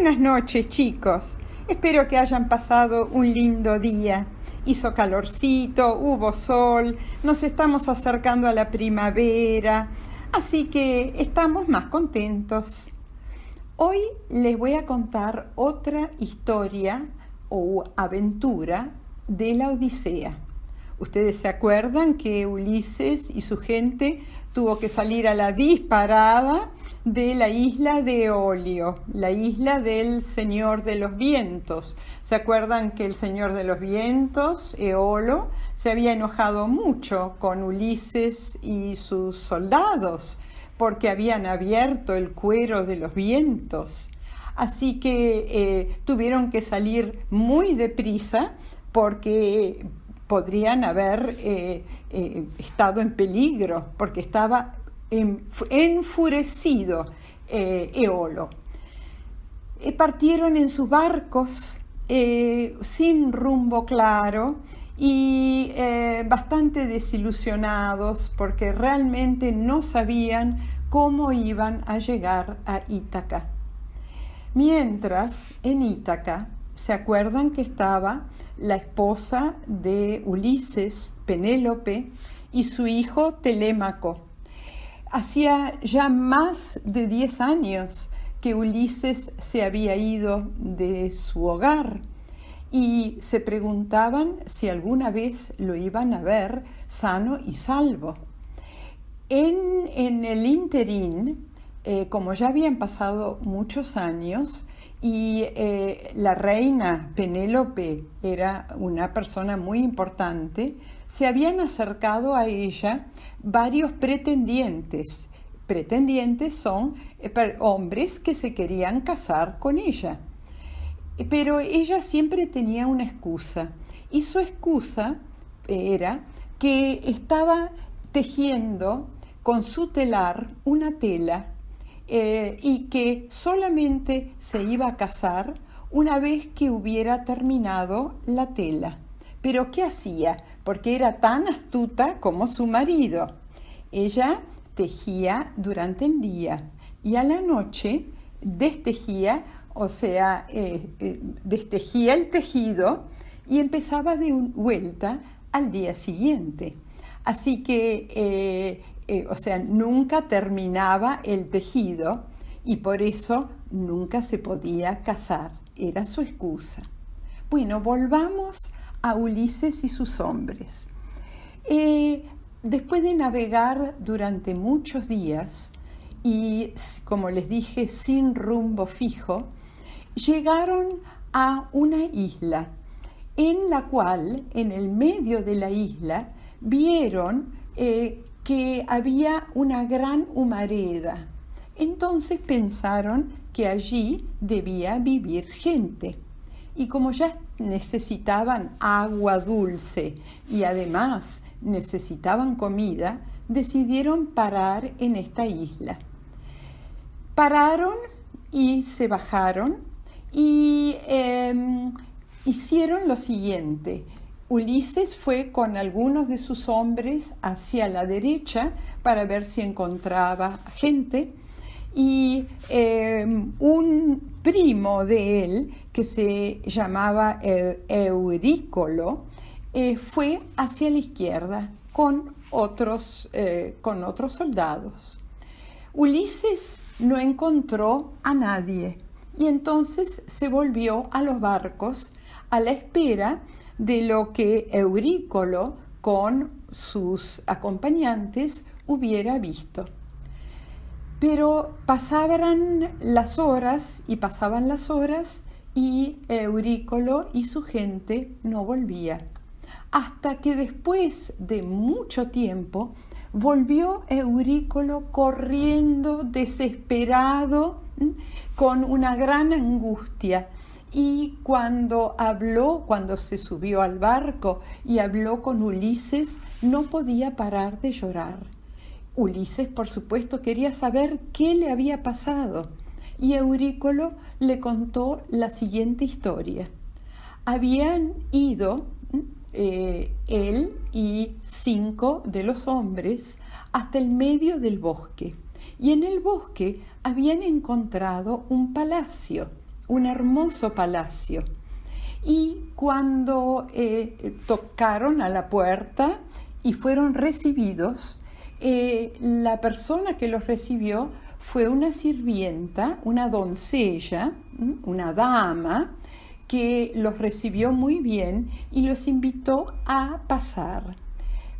Buenas noches, chicos. Espero que hayan pasado un lindo día. Hizo calorcito, hubo sol, nos estamos acercando a la primavera, así que estamos más contentos. Hoy les voy a contar otra historia o aventura de la Odisea. Ustedes se acuerdan que Ulises y su gente tuvo que salir a la disparada de la isla de Eolio, la isla del Señor de los Vientos. ¿Se acuerdan que el Señor de los Vientos, Eolo, se había enojado mucho con Ulises y sus soldados porque habían abierto el cuero de los vientos? Así que tuvieron que salir muy deprisa porque podrían haber estado en peligro, porque estaba enfurecido Eolo. Partieron en sus barcos sin rumbo claro y bastante desilusionados porque realmente no sabían cómo iban a llegar a Ítaca. Mientras, en Ítaca, ¿se acuerdan que estaba la esposa de Ulises, Penélope, y su hijo Telémaco? Hacía ya más de 10 años que Ulises se había ido de su hogar y se preguntaban si alguna vez lo iban a ver sano y salvo. En el interín, como ya habían pasado muchos años, y la reina Penélope era una persona muy importante, se habían acercado a ella varios pretendientes. Pretendientes son hombres que se querían casar con ella. Pero ella siempre tenía una excusa, y su excusa era que estaba tejiendo con su telar una tela y que solamente se iba a casar una vez que hubiera terminado la tela. ¿Pero qué hacía? Porque era tan astuta como su marido. Ella tejía durante el día y a la noche destejía, destejía el tejido y empezaba de vuelta al día siguiente. Así que nunca terminaba el tejido y por eso nunca se podía casar. Era su excusa. Bueno, volvamos a Ulises y sus hombres. Después de navegar durante muchos días y, como les dije, sin rumbo fijo, llegaron a una isla en la cual, en el medio de la isla, vieron que había una gran humareda. Entonces pensaron que allí debía vivir gente. Y como ya necesitaban agua dulce y además necesitaban comida, decidieron parar en esta isla. Pararon y se bajaron y hicieron lo siguiente. Ulises fue con algunos de sus hombres hacia la derecha para ver si encontraba gente y un primo de él, que se llamaba Eurícolo, fue hacia la izquierda con otros soldados. Ulises no encontró a nadie y entonces se volvió a los barcos a la espera de lo que Eurícolo con sus acompañantes hubiera visto. Pero pasaban las horas y Eurícolo y su gente no volvían. Hasta que después de mucho tiempo volvió Eurícolo corriendo desesperado, con una gran angustia. Y cuando se subió al barco y habló con Ulises, no podía parar de llorar. Ulises, por supuesto, quería saber qué le había pasado y Eurícolo le contó la siguiente historia. Habían ido él y 5 de los hombres hasta el medio del bosque y en el bosque habían encontrado un palacio un hermoso palacio. Y cuando tocaron a la puerta y fueron recibidos, la persona que los recibió fue una sirvienta, una doncella, una dama, que los recibió muy bien y los invitó a pasar.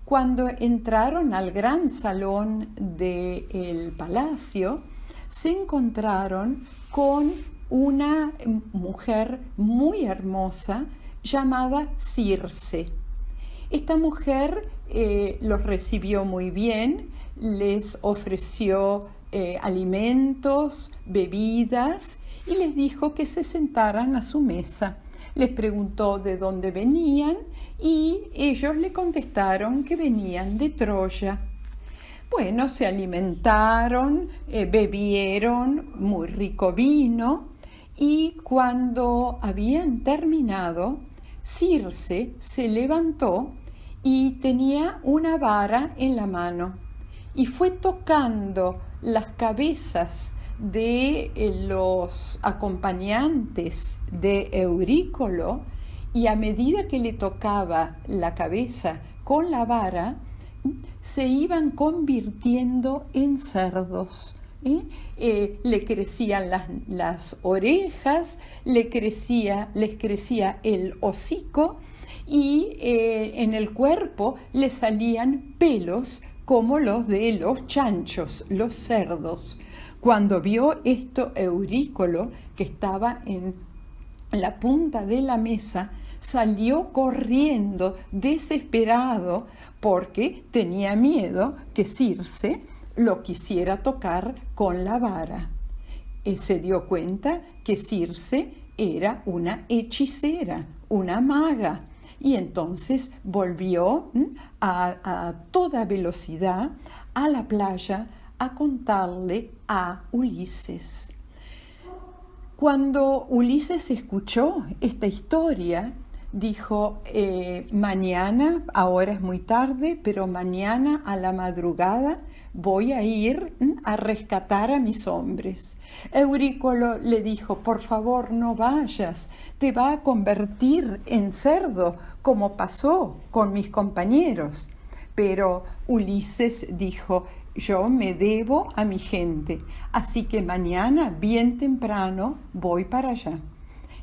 Cuando entraron al gran salón del palacio, se encontraron con una mujer muy hermosa llamada Circe. Esta mujer los recibió muy bien, les ofreció alimentos, bebidas y les dijo que se sentaran a su mesa. Les preguntó de dónde venían y ellos le contestaron que venían de Troya. Bueno, se alimentaron, bebieron muy rico vino y cuando habían terminado, Circe se levantó y tenía una vara en la mano y fue tocando las cabezas de los acompañantes de Eurícolo y a medida que le tocaba la cabeza con la vara, se iban convirtiendo en cerdos. Le crecían las orejas, les crecía el hocico y en el cuerpo le salían pelos como los de los chanchos, los cerdos. Cuando vio esto Eurícolo, que estaba en la punta de la mesa, salió corriendo desesperado porque tenía miedo que Circe lo quisiera tocar con la vara. Se dio cuenta que Circe era una hechicera, una maga, y entonces volvió a toda velocidad a la playa a contarle a Ulises. Cuando Ulises escuchó esta historia, dijo, mañana, ahora es muy tarde, pero mañana a la madrugada voy a ir a rescatar a mis hombres. Eurícolo le dijo, por favor no vayas, te va a convertir en cerdo, como pasó con mis compañeros. Pero Ulises dijo, yo me debo a mi gente, así que mañana, bien temprano, voy para allá.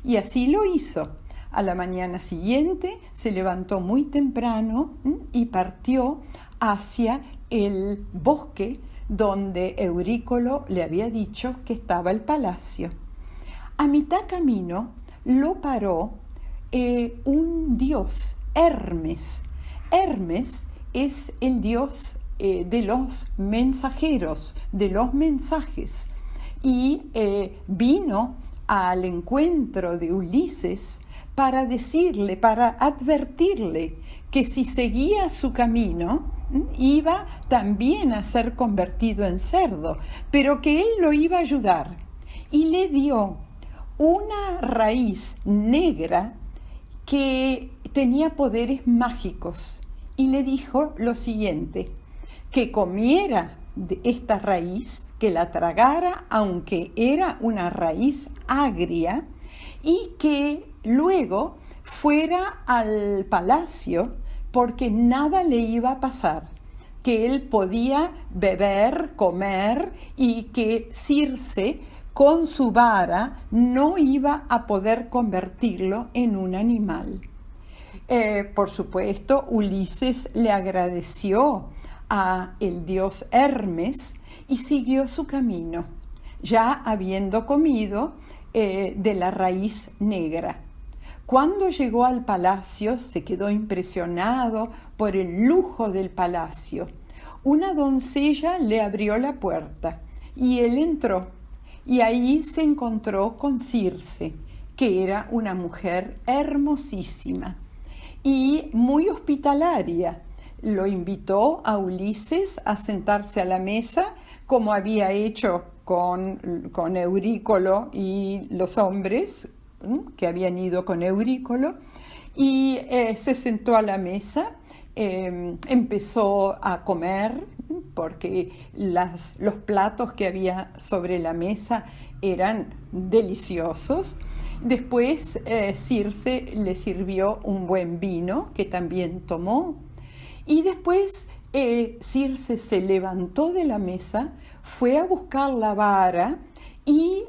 Y así lo hizo. A la mañana siguiente se levantó muy temprano y partió hacia el bosque donde Eurícolo le había dicho que estaba el palacio. A mitad camino lo paró un dios, Hermes. Hermes es el dios de los mensajeros, de los mensajes, y vino al encuentro de Ulises para decirle, para advertirle que si seguía su camino iba también a ser convertido en cerdo, pero que él lo iba a ayudar. Y le dio una raíz negra que tenía poderes mágicos y le dijo lo siguiente, que comiera de esta raíz, que la tragara aunque era una raíz agria y que luego fuera al palacio porque nada le iba a pasar, que él podía beber, comer y que Circe con su vara no iba a poder convertirlo en un animal. Por supuesto, Ulises le agradeció a el dios Hermes y siguió su camino, ya habiendo comido de la raíz negra. Cuando llegó al palacio, se quedó impresionado por el lujo del palacio. Una doncella le abrió la puerta y él entró, y ahí se encontró con Circe, que era una mujer hermosísima y muy hospitalaria. Lo invitó a Ulises a sentarse a la mesa, como había hecho con Eurícolo y los hombres que habían ido con Eurícolo, y se sentó a la mesa, empezó a comer, porque los platos que había sobre la mesa eran deliciosos. Después Circe le sirvió un buen vino que también tomó. Y después Circe se levantó de la mesa, fue a buscar la vara y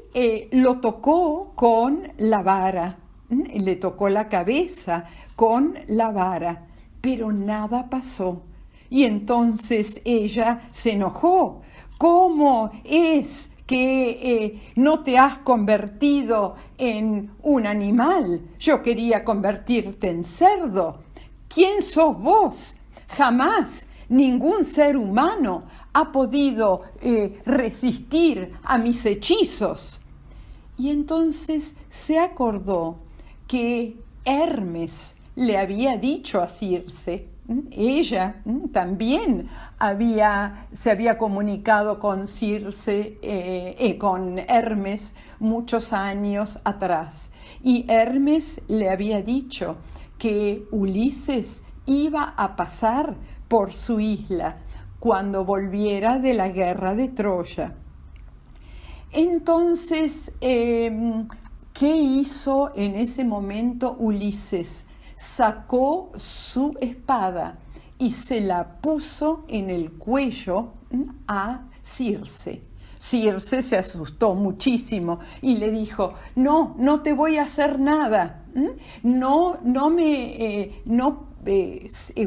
lo tocó con la vara. Le tocó la cabeza con la vara, pero nada pasó. Y entonces ella se enojó. ¿Cómo es que no te has convertido en un animal? Yo quería convertirte en cerdo. ¿Quién sos vos? Jamás ningún ser humano ha podido resistir a mis hechizos. Y entonces se acordó que Hermes le había dicho a Circe, ella también se había comunicado con Circe, con Hermes muchos años atrás. Y Hermes le había dicho que Ulises iba a pasar por su isla cuando volviera de la guerra de Troya. Entonces, ¿qué hizo en ese momento Ulises? Sacó su espada y se la puso en el cuello a Circe. Circe se asustó muchísimo y le dijo, no te voy a hacer nada,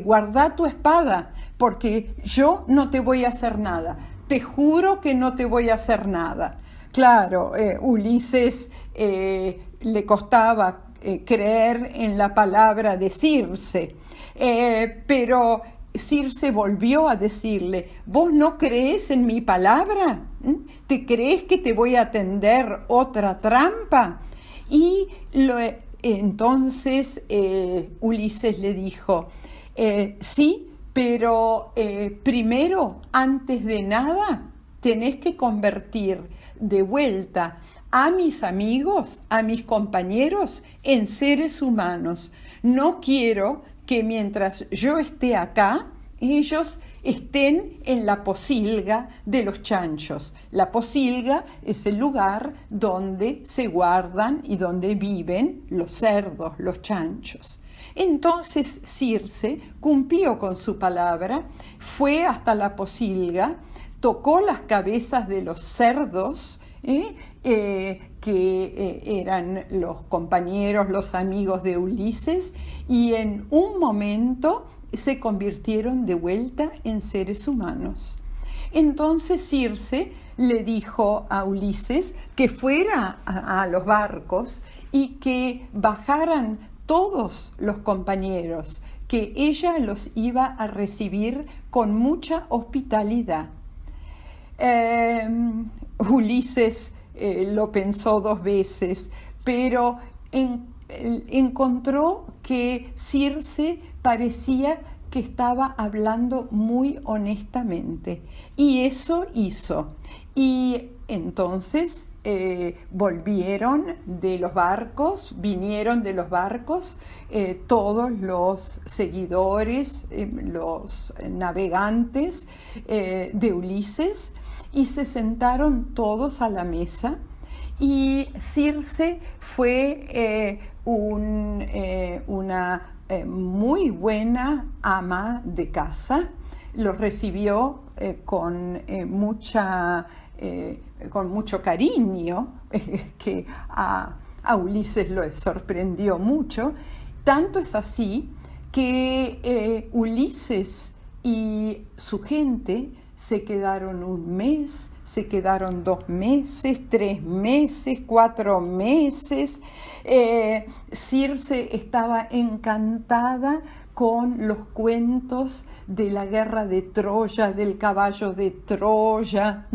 guarda tu espada, porque yo no te voy a hacer nada, te juro que no te voy a hacer nada. Claro, Ulises le costaba creer en la palabra de Circe, pero Circe volvió a decirle, ¿vos no crees en mi palabra? ¿Te crees que te voy a tender otra trampa? Y entonces Ulises le dijo, sí, pero primero, antes de nada, tenés que convertir de vuelta a mis amigos, a mis compañeros, en seres humanos. No quiero que mientras yo esté acá, ellos estén en la posilga de los chanchos. La posilga es el lugar donde se guardan y donde viven los cerdos, los chanchos. Entonces Circe cumplió con su palabra, fue hasta la posilga, tocó las cabezas de los cerdos, que eran los compañeros, los amigos de Ulises, y en un momento se convirtieron de vuelta en seres humanos. Entonces Circe le dijo a Ulises que fuera a los barcos y que bajaran todos los compañeros, que ella los iba a recibir con mucha hospitalidad. Ulises lo pensó 2 veces, pero encontró que Circe parecía que estaba hablando muy honestamente, y eso hizo. Y entonces vinieron de los barcos, todos los seguidores, los navegantes de Ulises, y se sentaron todos a la mesa, y Circe fue una muy buena ama de casa. Los recibió con mucho cariño, que a Ulises lo sorprendió mucho. Tanto es así que Ulises y su gente se quedaron 1 mes, se quedaron 2 meses, 3 meses, 4 meses. Circe estaba encantada con los cuentos de la guerra de Troya, del caballo de Troya,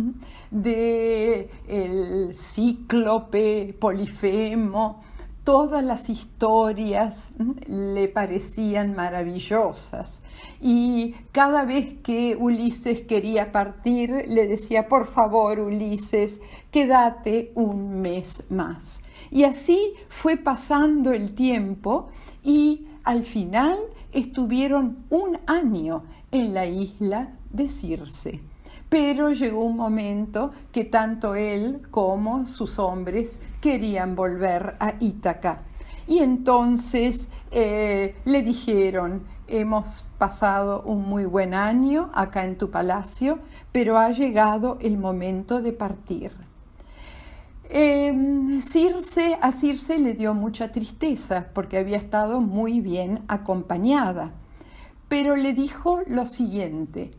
del cíclope Polifemo. Todas las historias le parecían maravillosas, y cada vez que Ulises quería partir le decía, por favor, Ulises, quédate 1 mes más. Y así fue pasando el tiempo, y al final estuvieron 1 año en la isla de Circe. Pero llegó un momento que tanto él como sus hombres querían volver a Ítaca. Y entonces le dijeron: hemos pasado un muy buen año acá en tu palacio, pero ha llegado el momento de partir. A Circe le dio mucha tristeza porque había estado muy bien acompañada, pero le dijo lo siguiente: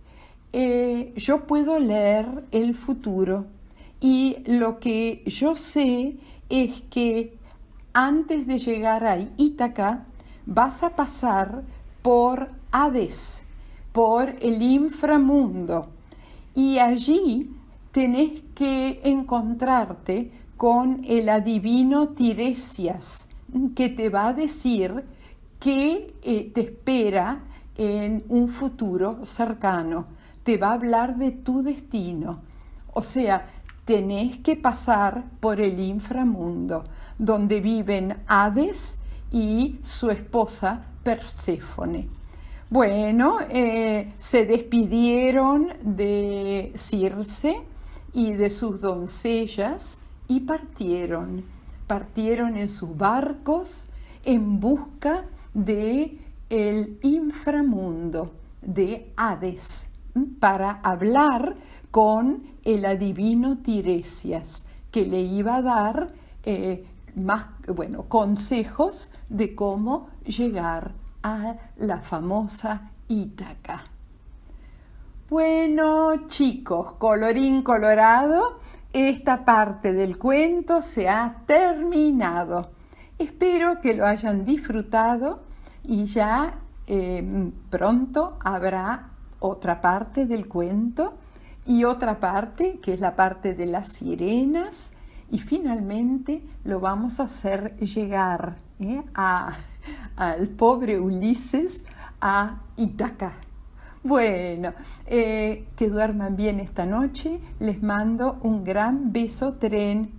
yo puedo leer el futuro y lo que yo sé es que antes de llegar a Ítaca vas a pasar por Hades, por el inframundo, y allí tenés que encontrarte con el adivino Tiresias, que te va a decir qué te espera en un futuro cercano. Te va a hablar de tu destino. O sea, tenés que pasar por el inframundo, donde viven Hades y su esposa Perséfone. Bueno, se despidieron de Circe y de sus doncellas y partieron. Partieron en sus barcos en busca de el inframundo, de Hades, para hablar con el adivino Tiresias, que le iba a dar consejos de cómo llegar a la famosa Ítaca. Bueno, chicos, colorín colorado, esta parte del cuento se ha terminado. Espero que lo hayan disfrutado y ya pronto habrá otra parte del cuento y otra parte que es la parte de las sirenas, y finalmente lo vamos a hacer llegar al pobre Ulises a Ítaca. Bueno, que duerman bien esta noche. Les mando un gran beso tren.